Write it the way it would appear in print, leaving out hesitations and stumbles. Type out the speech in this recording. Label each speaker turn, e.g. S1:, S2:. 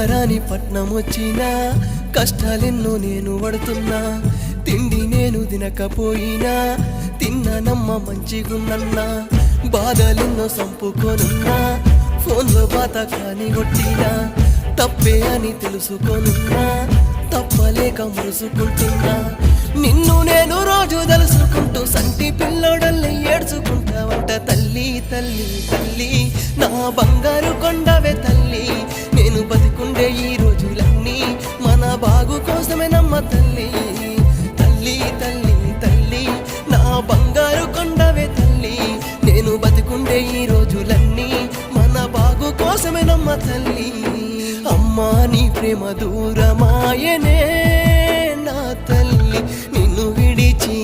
S1: రాని పట్నం వచ్చినా కష్టాలెన్నో నేను పడుతున్నా తిండి నేను తినకపోయినా తిన్నానమ్మ మంచిగున్నన్నా బాధలెన్నో సంపుకోనున్నా ఫోన్లో బాత కాని కొట్టినా తప్పే అని తెలుసుకోనున్నా తప్పలేక మురుసుకుంటున్నా నిన్ను నేను రోజు తలుసుకుంటూ సంటి పిల్లోడల్ని ఏడ్చుకుంటావంట తల్లి తల్లి తల్లి నా బంగారు కొండవే తల్లి నేను బతికుండే ఈ రోజులన్నీ మన బాగు కోసమే నమ్మ తల్లి తల్లి తల్లి తల్లి నా బంగారు కొండవే తల్లి నేను బతికుండే ఈ రోజులన్నీ మన బాగు కోసమే నమ్మ తల్లి అమ్మా నీ ప్రేమ దూరమాయనే నా తల్లి నిన్ను విడిచి